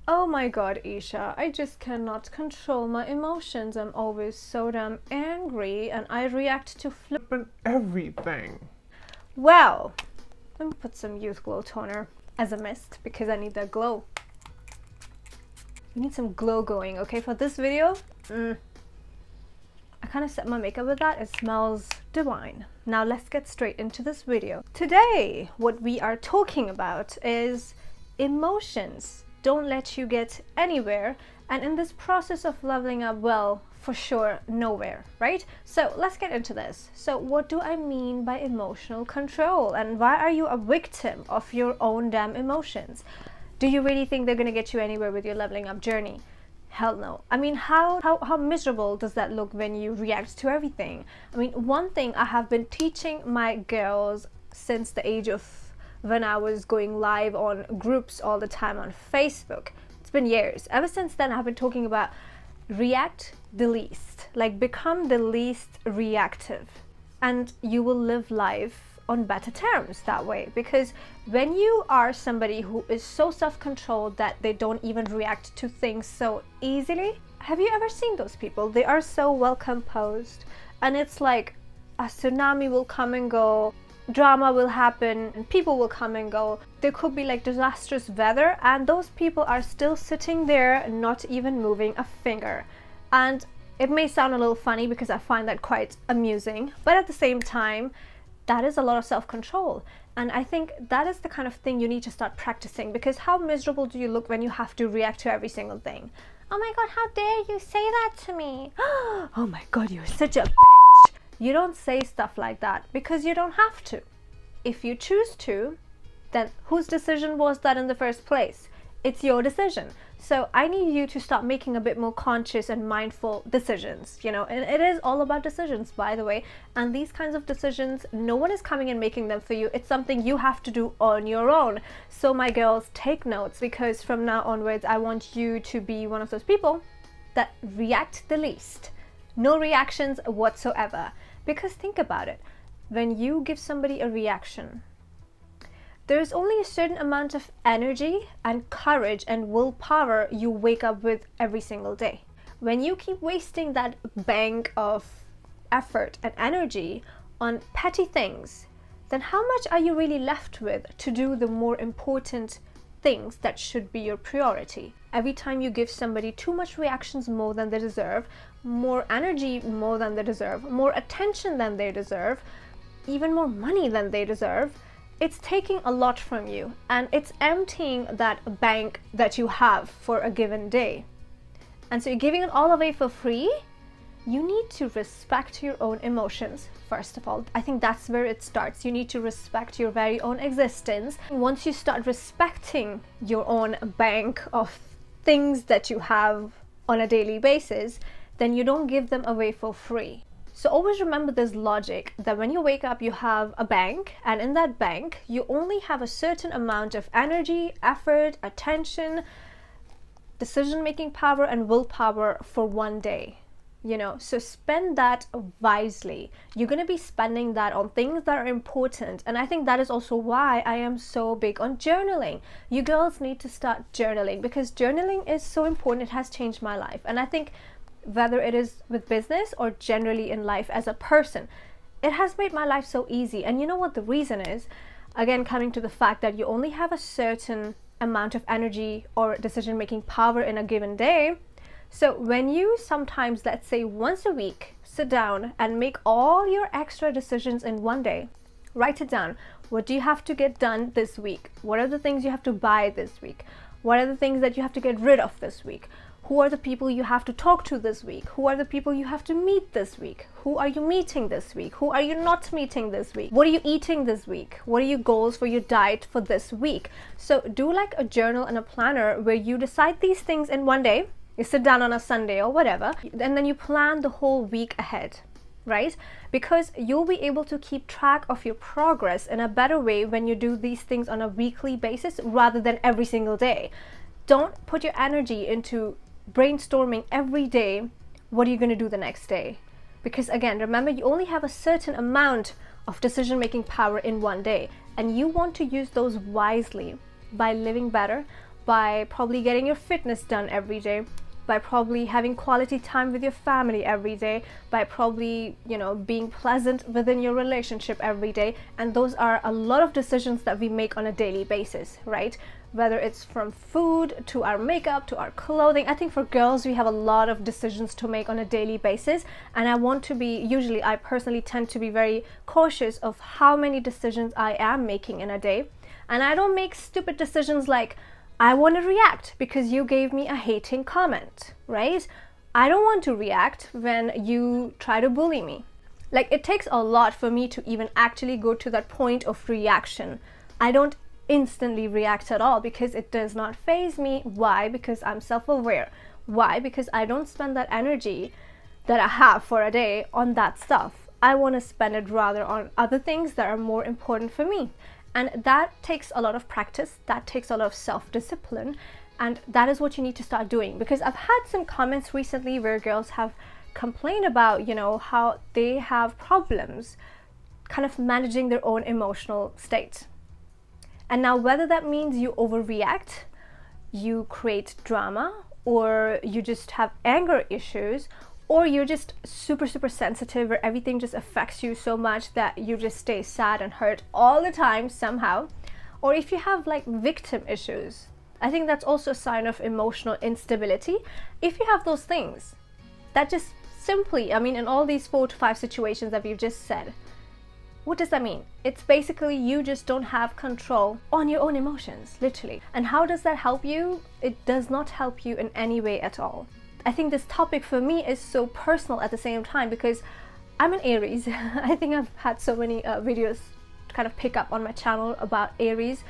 Oh my god, Esha, I just cannot control my emotions. I'm always so damn angry and I react to flipping everything. Well, let me put some Youth Glow toner as a mist because I need that glow. You need some glow going, okay, for this video? I kind of set my makeup with that. It smells divine. Now let's get straight into this video. Today, what we are talking about is emotions. Don't let you get anywhere, and in this process of leveling up, well, for sure, nowhere, right? So let's get into this. So what do I mean by emotional control, and why are you a victim of your own damn emotions? Do you really think they're gonna get you anywhere with your leveling up journey? Hell no. I mean, how miserable does that look when you react to everything? I mean, one thing I have been teaching my girls since the age of when I was going live on groups all the time on Facebook. It's been years. Ever since then, I've been talking about react the least. Like, become the least reactive. And you will live life on better terms that way. Because when you are somebody who is so self-controlled that they don't even react to things so easily, have you ever seen those people? They are so well composed. And it's like a tsunami will come and go, drama will happen, and people will come and go. There could be like disastrous weather, and those people are still sitting there, not even moving a finger. And it may sound a little funny because I find that quite amusing, but at the same time, that is a lot of self-control. And I think that is the kind of thing you need to start practicing, because how miserable do you look when you have to react to every single thing? Oh my god, how dare you say that to me? Oh my god, you're such a bitch. You don't say stuff like that because you don't have to. If you choose to, then whose decision was that in the first place? It's your decision. So I need you to start making a bit more conscious and mindful decisions, you know, and it is all about decisions, by the way. And these kinds of decisions, no one is coming and making them for you. It's something you have to do on your own. So my girls, take notes, because from now onwards, I want you to be one of those people that react the least. No reactions whatsoever. Because think about it, when you give somebody a reaction, there's only a certain amount of energy and courage and willpower you wake up with every single day. When you keep wasting that bank of effort and energy on petty things, then how much are you really left with to do the more important things that should be your priority? Every time you give somebody too much reactions more than they deserve, more energy more than they deserve, more attention than they deserve, even more money than they deserve, it's taking a lot from you, and it's emptying that bank that you have for a given day. And so you're giving it all away for free. You need to respect your own emotions. First of all, I think that's where it starts. You need to respect your very own existence. Once you start respecting your own bank of things that you have on a daily basis, then you don't give them away for free. So always remember this logic that when you wake up, you have a bank, and in that bank, you only have a certain amount of energy, effort, attention, decision-making power, and willpower for one day. You know, so spend that wisely. You're going to be spending that on things that are important. And I think that is also why I am so big on journaling. You girls need to start journaling, because journaling is so important. It has changed my life. And I think whether it is with business or generally in life as a person, it has made my life so easy. And you know what the reason is? Again, coming to the fact that you only have a certain amount of energy or decision-making power in a given day. So when you sometimes, let's say once a week, sit down and make all your extra decisions in one day, write it down. What do you have to get done this week? What are the things you have to buy this week? What are the things that you have to get rid of this week? Who are the people you have to talk to this week? Who are the people you have to meet this week? Who are you meeting this week? Who are you not meeting this week? What are you eating this week? What are your goals for your diet for this week? So do like a journal and a planner where you decide these things in one day. You sit down on a Sunday or whatever, and then you plan the whole week ahead, right? Because you'll be able to keep track of your progress in a better way when you do these things on a weekly basis rather than every single day. Don't put your energy into brainstorming every day what are you going to do the next day, because again, remember, you only have a certain amount of decision-making power in one day, and you want to use those wisely by living better, by probably getting your fitness done every day, by probably having quality time with your family every day, by probably, being pleasant within your relationship every day. And those are a lot of decisions that we make on a daily basis, right? Whether it's from food to our makeup to our clothing. I think for girls, we have a lot of decisions to make on a daily basis. And I personally tend to be very cautious of how many decisions I am making in a day. And I don't make stupid decisions like, I want to react because you gave me a hating comment, right? I don't want to react when you try to bully me. Like, it takes a lot for me to even actually go to that point of reaction. I don't instantly react at all because it does not faze me. Why? Because I'm self-aware. Why? Because I don't spend that energy that I have for a day on that stuff. I want to spend it rather on other things that are more important for me. And that takes a lot of practice, that takes a lot of self-discipline, and that is what you need to start doing. Because I've had some comments recently where girls have complained about, how they have problems kind of managing their own emotional state. And now whether that means you overreact, you create drama, or you just have anger issues, or you're just super, super sensitive where everything just affects you so much that you just stay sad and hurt all the time somehow. Or if you have like victim issues, I think that's also a sign of emotional instability. If you have those things, that just simply, in all these 4 to 5 situations that we've just said, what does that mean? It's basically you just don't have control on your own emotions, literally. And how does that help you? It does not help you in any way at all. I think this topic for me is so personal at the same time because I'm an Aries. I think I've had so many videos kind of pick up on my channel about Aries.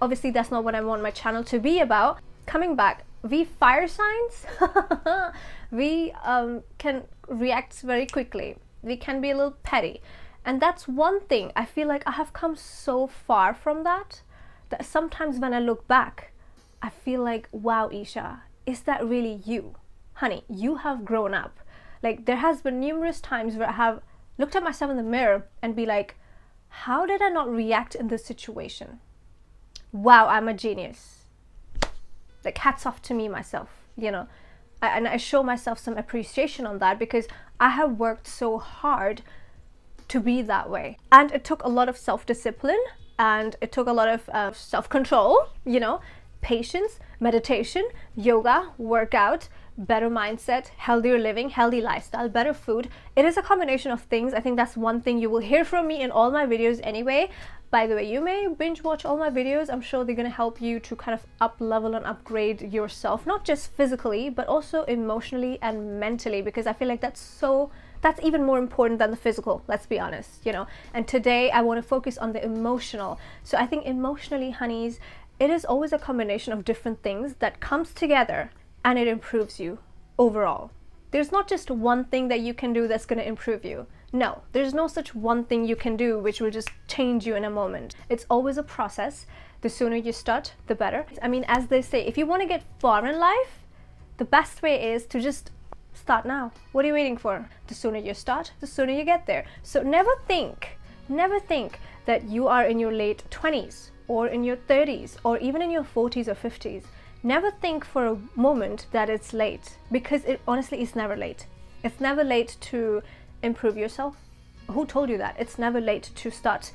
Obviously, that's not what I want my channel to be about. Coming back, we fire signs, we can react very quickly. We can be a little petty. And that's one thing. I feel like I have come so far from that sometimes when I look back, I feel like, wow, Esha, is that really you? Honey, you have grown up. Like, there has been numerous times where I have looked at myself in the mirror and be like, how did I not react in this situation? Wow, I'm a genius. Like, hats off to me myself, and I show myself some appreciation on that because I have worked so hard to be that way. And it took a lot of self-discipline and it took a lot of self-control, patience, meditation, yoga, workout, better mindset, healthier living, healthy lifestyle, better food. It is a combination of things. I think that's one thing you will hear from me in all my videos anyway. By the way, you may binge watch all my videos. I'm sure they're going to help you to kind of up level and upgrade yourself, not just physically, but also emotionally and mentally, because I feel like that's even more important than the physical, let's be honest, And today I want to focus on the emotional. So I think emotionally, honeys, it is always a combination of different things that comes together and it improves you overall. There's not just one thing that you can do that's going to improve you. No, there's no such one thing you can do which will just change you in a moment. It's always a process. The sooner you start, the better. As they say, if you want to get far in life, the best way is to just start now. What are you waiting for? The sooner you start, the sooner you get there. So never think that you are in your late 20s or in your 30s or even in your 40s or 50s. Never think for a moment that it's late, because it honestly is never late. It's never late to improve yourself. Who told you that? It's never late to start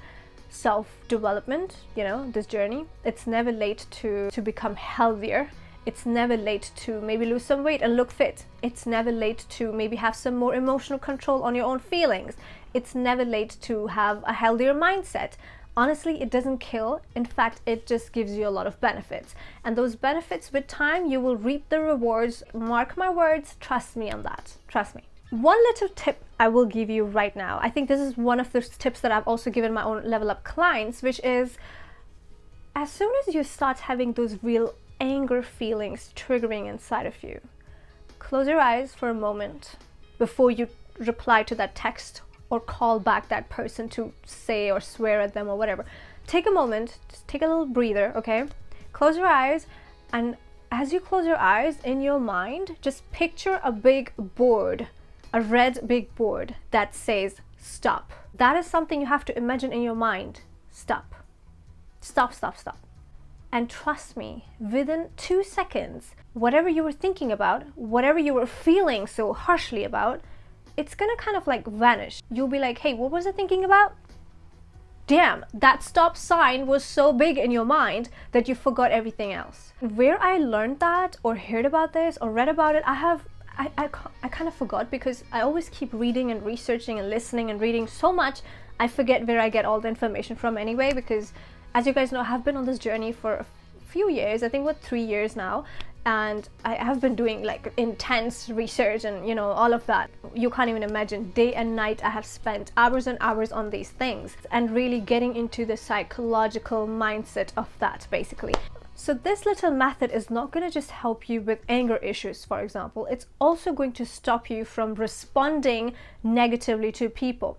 self-development, this journey. It's never late to become healthier. It's never late to maybe lose some weight and look fit. It's never late to maybe have some more emotional control on your own feelings. It's never late to have a healthier mindset. Honestly, it doesn't kill. In fact, it just gives you a lot of benefits. And those benefits, with time, you will reap the rewards. Mark my words, trust me on that. Trust me. One little tip I will give you right now. I think this is one of those tips that I've also given my own level up clients, which is as soon as you start having those real anger feelings triggering inside of you, close your eyes for a moment before you reply to that text or call back that person to say or swear at them or whatever. Take a moment, just take a little breather, okay? Close your eyes, and as you close your eyes, in your mind, just picture a big board, a red big board that says stop. That is something you have to imagine in your mind. Stop. Stop, stop, stop. And trust me, within 2 seconds, whatever you were thinking about, whatever you were feeling so harshly about, it's gonna kind of like vanish. You'll be like, hey, what was I thinking about? Damn, that stop sign was so big in your mind that you forgot everything else. Where I learned that or heard about this or read about it, I kind of forgot, because I always keep reading and researching and listening and reading so much, I forget where I get all the information from anyway, because as you guys know, I have been on this journey for a few years, I think what 3 years now, and I have been doing like intense research and, you know, all of that. You can't even imagine. Day and night I have spent hours and hours on these things and really getting into the psychological mindset of that, basically. So this little method is not going to just help you with anger issues, for example. It's also going to stop you from responding negatively to people.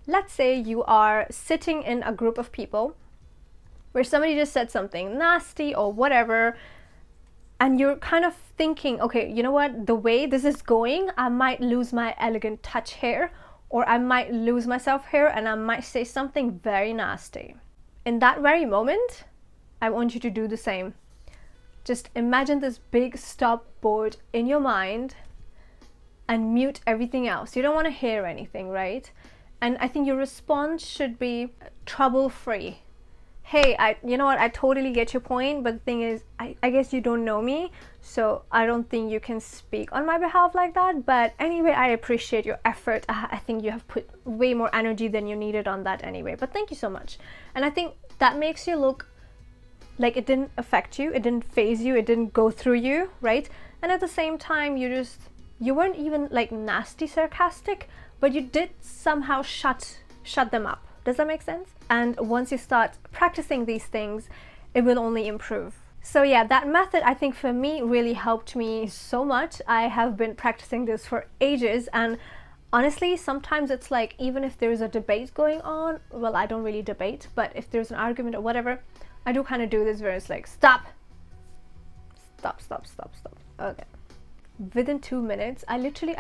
Let's say you are sitting in a group of people where somebody just said something nasty or whatever, and you're kind of thinking, okay, you know what, the way this is going, I might lose my elegant touch here, or I might lose myself here, and I might say something very nasty. In that very moment, I want you to do the same. Just imagine this big stop board in your mind and mute everything else. You don't want to hear anything, right? And I think your response should be trouble-free. Hey, you know what, I totally get your point, but the thing is, I guess you don't know me, so I don't think you can speak on my behalf like that. But anyway, I appreciate your effort. I think you have put way more energy than you needed on that anyway, but thank you so much. And I think that makes you look like it didn't affect you, it didn't phase you, it didn't go through you, right? And at the same time, you weren't even like nasty sarcastic, but you did somehow shut them up. Does that make sense? And once you start practicing these things, it will only improve. So yeah, that method, I think for me, really helped me so much. I have been practicing this for ages, and honestly, sometimes it's like, even if there's a debate going on, well, I don't really debate, but if there's an argument or whatever, I do kind of do this where it's like, stop. Okay. Within 2 minutes, I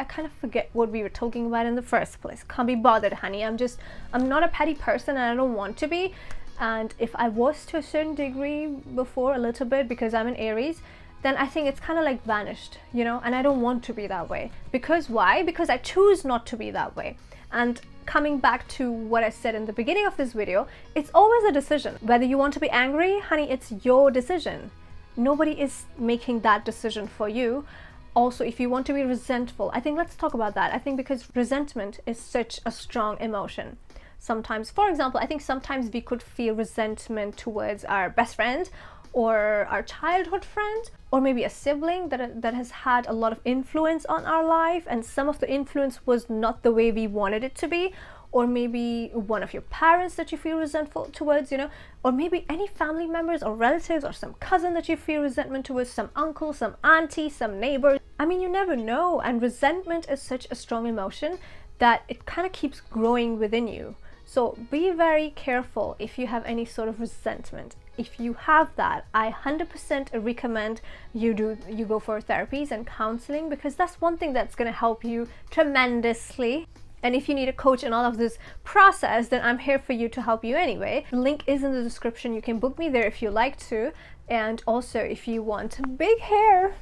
kind of forget what we were talking about in the first place. Can't be bothered, honey. I'm not a petty person, and I don't want to be. And if I was to a certain degree before, a little bit, because I'm an Aries, then I think it's kind of like vanished, you know, and I don't want to be that way. Because why? Because I choose not to be that way. And coming back to what I said in the beginning of this video, it's always a decision. Whether you want to be angry, honey, it's your decision. Nobody is making that decision for you. Also, if you want to be resentful, I think let's talk about that. I think because resentment is such a strong emotion. Sometimes, for example, I think sometimes we could feel resentment towards our best friend or our childhood friend, or maybe a sibling that has had a lot of influence on our life, and some of the influence was not the way we wanted it to be. Or maybe one of your parents that you feel resentful towards, you know, or maybe any family members or relatives or some cousin that you feel resentment towards, some uncle, some auntie, some neighbor. I mean, you never know. And resentment is such a strong emotion that it kind of keeps growing within you. So be very careful if you have any sort of resentment. If you have that, I 100% recommend you go for therapies and counseling, because that's one thing that's going to help you tremendously. And if you need a coach in all of this process, then I'm here for you to help you anyway. The link is in the description. You can book me there if you like to. And also, if you want big hair,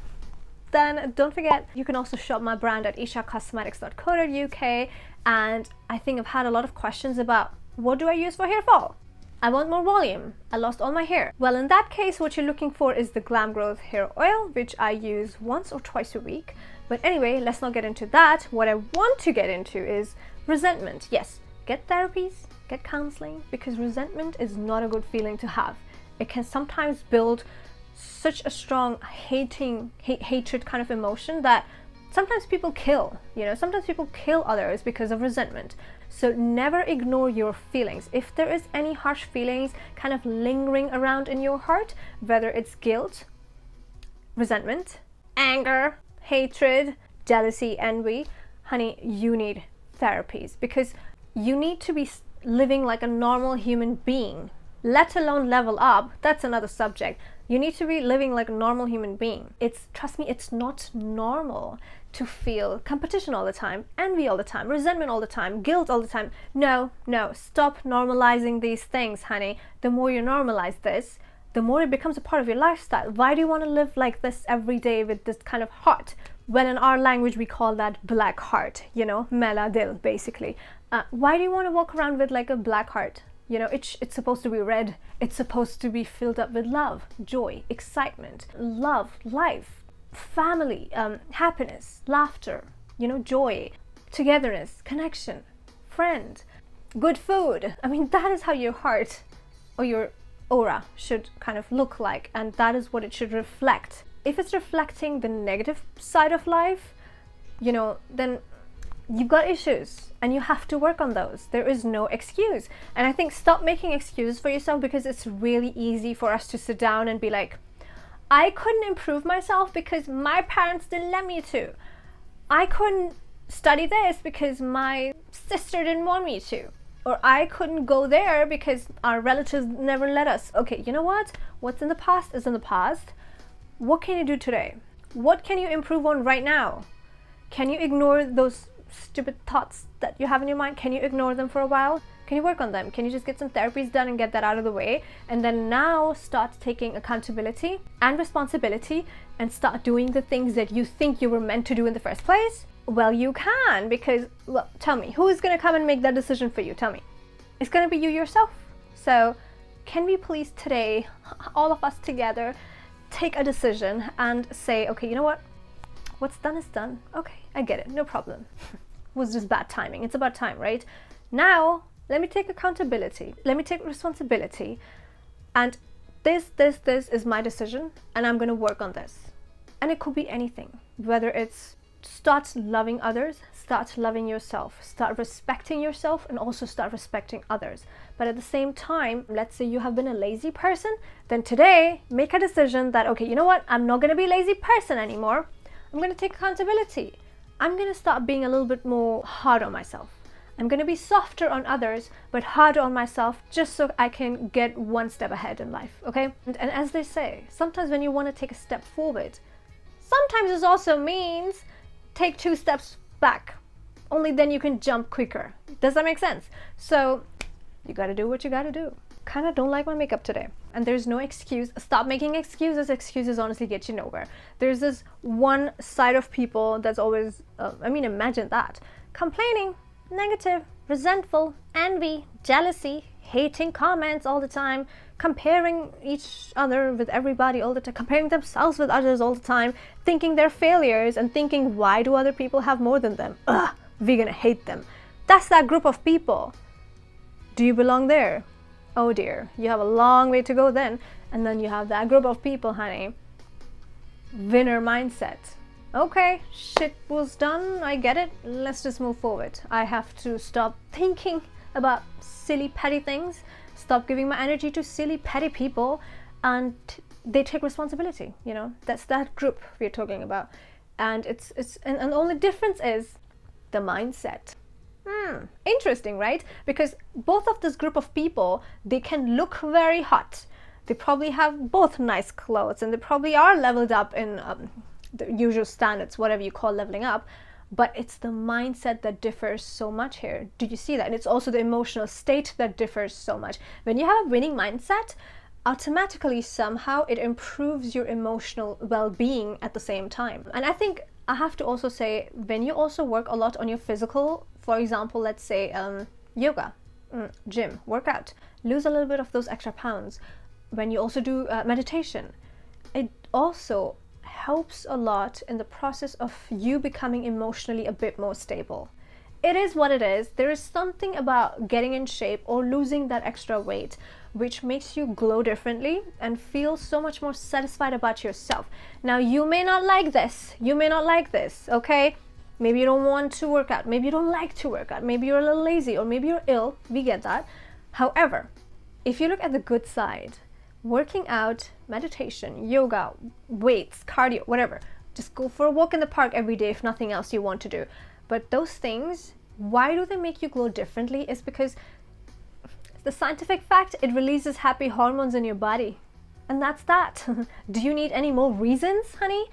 then don't forget, you can also shop my brand at eshacosmetics.co.uk. And I think I've had a lot of questions about, what do I use for hair fall? I want more volume. I lost all my hair. Well, in that case, what you're looking for is the Glam Growth Hair Oil, which I use once or twice a week. But anyway, let's not get into that. What I want to get into is resentment. Yes, get therapies, get counseling, because resentment is not a good feeling to have. It can sometimes build such a strong hatred kind of emotion that sometimes people kill, you know, sometimes people kill others because of resentment. So never ignore your feelings. If there is any harsh feelings kind of lingering around in your heart, whether it's guilt, resentment, anger, hatred, jealousy, envy, honey, you need therapies, because you need to be living like a normal human being, let alone level up. That's another subject. You need to be living like a normal human being. Trust me, it's not normal to feel competition all the time, envy all the time, resentment all the time, guilt all the time. No, stop normalizing these things, honey. The more you normalize this, the more it becomes a part of your lifestyle. Why do you want to live like this every day with this kind of heart? Well, in our language, we call that black heart, you know, mela dil, basically. Why do you want to walk around with like a black heart? You know, it's supposed to be red. It's supposed to be filled up with love, joy, excitement, love, life, family, happiness, laughter, you know, joy, togetherness, connection, friend, good food. I mean, that is how your heart or your aura should kind of look like, and that is what it should reflect. If it's reflecting the negative side of life, you know, then you've got issues and you have to work on those. There is no excuse. And I think stop making excuses for yourself, because it's really easy for us to sit down and be like, I couldn't improve myself because my parents didn't let me to. I couldn't study this because my sister didn't want me to. Or I couldn't go there because our relatives never let us. Okay, you know what? What's in the past is in the past. What can you do today? What can you improve on right now? Can you ignore those stupid thoughts that you have in your mind? Can you ignore them for a while? Can you work on them? Can you just get some therapies done and get that out of the way? And then now start taking accountability and responsibility and start doing the things that you think you were meant to do in the first place? Well, you can, because, well, tell me, who is going to come and make that decision for you? Tell me. It's going to be you yourself. So can we please today, all of us together, take a decision and say, okay, you know what? What's done is done. Okay, I get it. No problem. It was just bad timing. It's about time, right? Now, let me take accountability. Let me take responsibility. And this is my decision, and I'm going to work on this. And it could be anything, whether it's start loving others, start loving yourself, start respecting yourself, and also start respecting others. But at the same time, let's say you have been a lazy person, then today make a decision that, okay, you know what? I'm not going to be a lazy person anymore. I'm going to take accountability. I'm going to start being a little bit more hard on myself. I'm going to be softer on others, but harder on myself, just so I can get one step ahead in life, okay? And as they say, sometimes when you want to take a step forward, sometimes this also means take 2 steps back. Only then you can jump quicker. Does that make sense? So you got to do what you got to do. Kind of don't like my makeup today. And there's no excuse. Stop making excuses. Excuses honestly get you nowhere. There's this one side of people that's always, imagine that. Complaining, negative, resentful, envy, jealousy, hating comments all the time, comparing each other with everybody all the time, comparing themselves with others all the time, thinking they're failures and thinking, why do other people have more than them? Ugh, we're gonna hate them. That's that group of people. Do you belong there? Oh dear, you have a long way to go then. And then you have that group of people, honey. Winner mindset. Okay, shit was done, I get it. Let's just move forward. I have to stop thinking about silly petty things, stop giving my energy to silly petty people, and they take responsibility, you know. That's that group we're talking about. And and the only difference is the mindset. Interesting, right? Because both of this group of people, they can look very hot. They probably have both nice clothes, and they probably are leveled up in the usual standards, whatever you call leveling up. But it's the mindset that differs so much here. Do you see that? And it's also the emotional state that differs so much. When you have a winning mindset, automatically somehow it improves your emotional well-being at the same time. And I think I have to also say, when you also work a lot on your physical, for example, let's say yoga, gym, workout, lose a little bit of those extra pounds. When you also do meditation, it also helps a lot in the process of you becoming emotionally a bit more stable. It is what it is. There is something about getting in shape or losing that extra weight which makes you glow differently and feel so much more satisfied about yourself. Now, you may not like this. You may not like this, okay? Maybe you don't want to work out. Maybe you don't like to work out. Maybe you're a little lazy, or maybe you're ill. We get that. However, if you look at the good side, working out, meditation, yoga, weights, cardio, whatever, just go for a walk in the park every day if nothing else you want to do. But those things, why do they make you glow differently? Is because the scientific fact, it releases happy hormones in your body. And that's that. Do you need any more reasons, honey?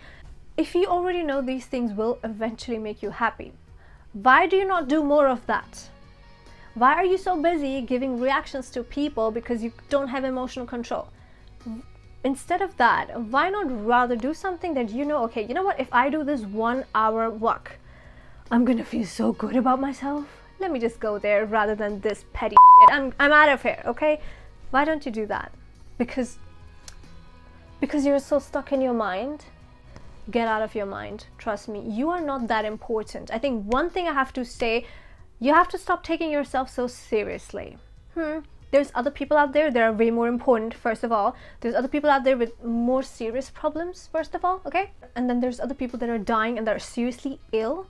If you already know these things will eventually make you happy, why do you not do more of that? Why are you so busy giving reactions to people because you don't have emotional control? instead of that, why not rather do something that you know, okay, you know what, if I do this 1 hour walk, I'm gonna feel so good about myself. Let me just go there rather than this petty shit. I'm out of here, okay? Why don't you do that? Because you're so stuck in your mind. Get out of your mind. Trust me, you are not that important. I think one thing I have to say, you have to stop taking yourself so seriously. There's other people out there that are way more important, first of all. There's other people out there with more serious problems, first of all, okay? And then there's other people that are dying and that are seriously ill.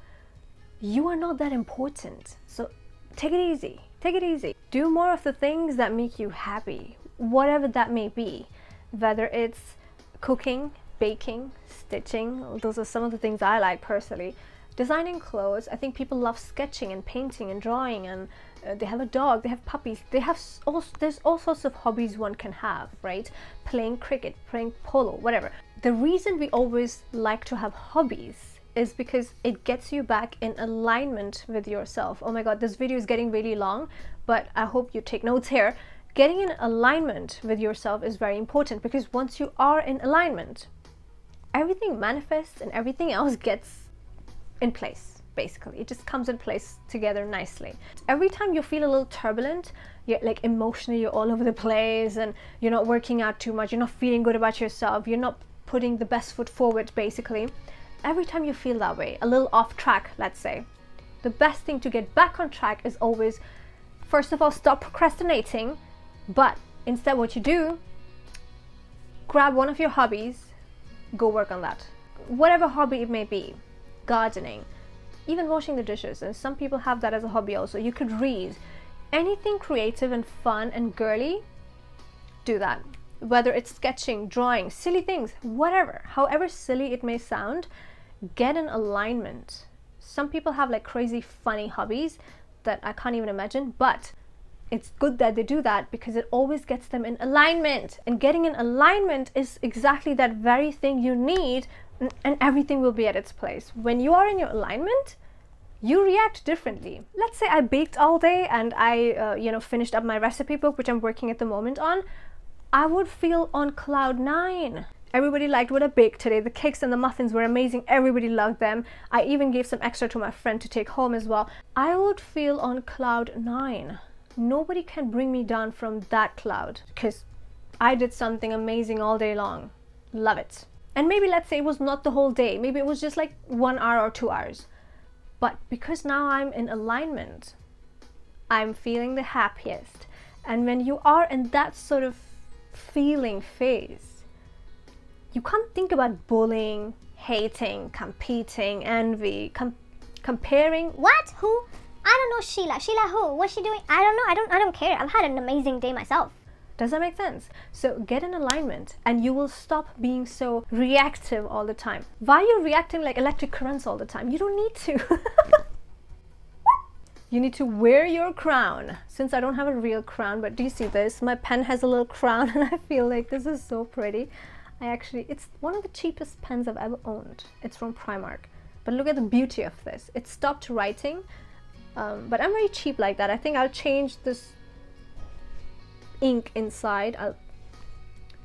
You are not that important. So take it easy. Take it easy. Do more of the things that make you happy, whatever that may be. Whether it's cooking, baking, stitching, those are some of the things I like personally. Designing clothes, I think people love sketching and painting and drawing, and they have a dog, they have puppies, there's all sorts of hobbies one can have, right? Playing cricket, playing polo, whatever. The reason we always like to have hobbies is because it gets you back in alignment with yourself. Oh my god, this video is getting really long, but I hope you take notes here. Getting in alignment with yourself is very important, because once you are in alignment, everything manifests and everything else gets in place. Basically, it just comes in place together nicely. Every time you feel a little turbulent, you're like emotionally, you're all over the place and you're not working out too much, you're not feeling good about yourself, you're not putting the best foot forward, basically. Every time you feel that way, a little off track, let's say, the best thing to get back on track is always, first of all, stop procrastinating. But instead, what you do, grab one of your hobbies, go work on that. Whatever hobby it may be, gardening, even washing the dishes, and some people have that as a hobby also. You could read. Anything creative and fun and girly, do that. Whether it's sketching, drawing, silly things, whatever, however silly it may sound, get in alignment. Some people have like crazy funny hobbies that I can't even imagine, but it's good that they do that because it always gets them in alignment. And getting in alignment is exactly that very thing you need, and everything will be at its place. When you are in your alignment, you react differently. Let's say I baked all day and I finished up my recipe book, which I'm working at the moment on. I would feel on cloud 9. Everybody liked what I baked today. The cakes and the muffins were amazing. Everybody loved them. I even gave some extra to my friend to take home as well. I would feel on cloud 9. Nobody can bring me down from that cloud because I did something amazing all day long. Love it. And maybe let's say it was not the whole day. Maybe it was just like 1 hour or 2 hours. But because now I'm in alignment, I'm feeling the happiest. And when you are in that sort of feeling phase, you can't think about bullying, hating, competing, envy, comparing. What? Who? I don't know Sheila. Sheila who? What's she doing? I don't know. I don't care. I've had an amazing day myself. Does that make sense? So get in alignment and you will stop being so reactive all the time. Why are you reacting like electric currents all the time? You don't need to. You need to wear your crown. Since I don't have a real crown, but do you see this? My pen has a little crown and I feel like this is so pretty. It's one of the cheapest pens I've ever owned. It's from Primark. But look at the beauty of this. It stopped writing, but I'm very cheap like that. I think I'll change this ink inside.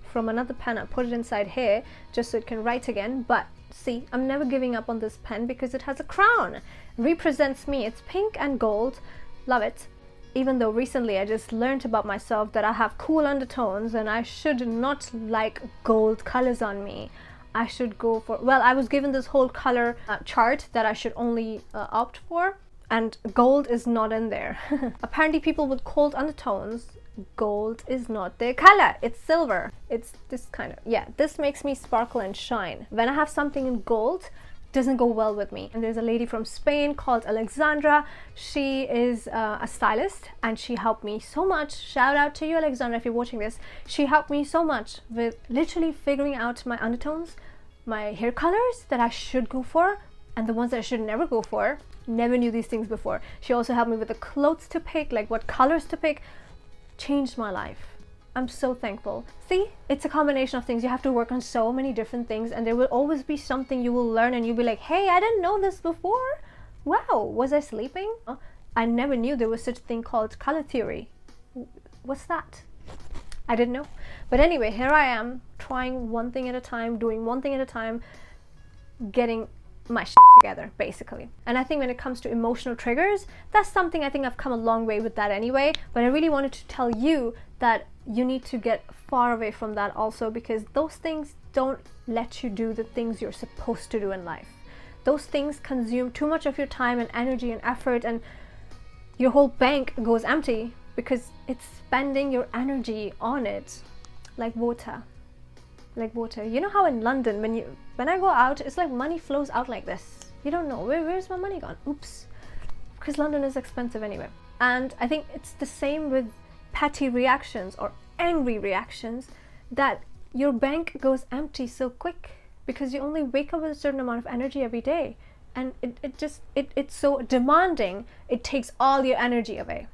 From another pen, I'll put it inside here just so it can write again. But see, I'm never giving up on this pen because it has a crown. It represents me. It's pink and gold. Love it. Even though recently I just learned about myself that I have cool undertones and I should not like gold colors on me. I should go for, well, I was given this whole color chart that I should only opt for, and gold is not in there. Apparently people with cold undertones, gold is not their color. It's silver. It's this kind of, yeah, this makes me sparkle and shine. When I have something in gold, doesn't go well with me. And there's a lady from Spain called Alexandra. She is a stylist and she helped me so much. Shout out to you, Alexandra, if you're watching this. She helped me so much with literally figuring out my undertones, my hair colors that I should go for, and the ones that I should never go for. Never knew these things before. She also helped me with the clothes to pick, like what colors to pick. Changed my life. I'm so thankful. See, it's a combination of things. You have to work on so many different things, and there will always be something you will learn and you'll be like, hey, I didn't know this before. Wow, was I sleeping? I never knew there was such a thing called color theory. What's that? I didn't know. But anyway, here I am trying one thing at a time, doing one thing at a time, getting my shit together basically. And I think when it comes to emotional triggers, that's something I think I've come a long way with that anyway, but I really wanted to tell you that you need to get far away from that also, because those things don't let you do the things you're supposed to do in life. Those things consume too much of your time and energy and effort, and your whole bank goes empty because it's spending your energy on it like water. Like water. You know how in London when I go out, it's like money flows out like this. You don't know where's my money gone. Oops. Because London is expensive anyway. And I think it's the same with petty reactions or angry reactions, that your bank goes empty so quick because you only wake up with a certain amount of energy every day, and it's so demanding. It takes all your energy away.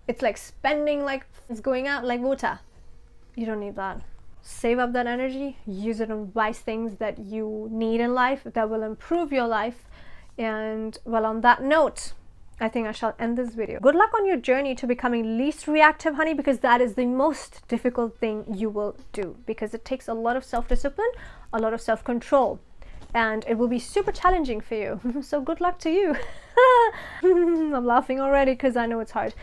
It's like spending, like it's going out like water. You don't need that. Save up that energy, use it on wise things that you need in life that will improve your life. And well, on that note, I think I shall end this video. Good luck on your journey to becoming least reactive, honey, because that is the most difficult thing you will do, because it takes a lot of self-discipline, a lot of self-control, and it will be super challenging for you. So good luck to you. I'm laughing already because I know it's hard.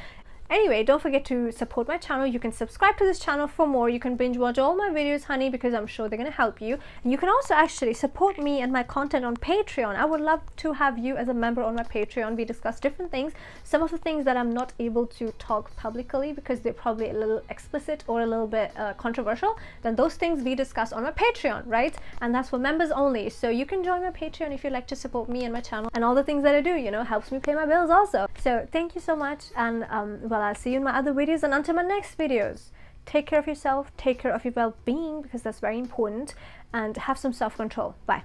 Anyway, don't forget to support my channel. You can subscribe to this channel for more. You can binge watch all my videos, honey, because I'm sure they're going to help you. And you can also actually support me and my content on Patreon. I would love to have you as a member on my Patreon. We discuss different things. Some of the things that I'm not able to talk publicly because they're probably a little explicit or a little bit controversial, then those things we discuss on my Patreon, right? And that's for members only. So you can join my Patreon if you'd like to support me and my channel and all the things that I do, you know, helps me pay my bills also. So thank you so much, and well, I'll see you in my other videos, and until my next videos, take care of yourself, take care of your well-being, because that's very important, and have some self-control. Bye.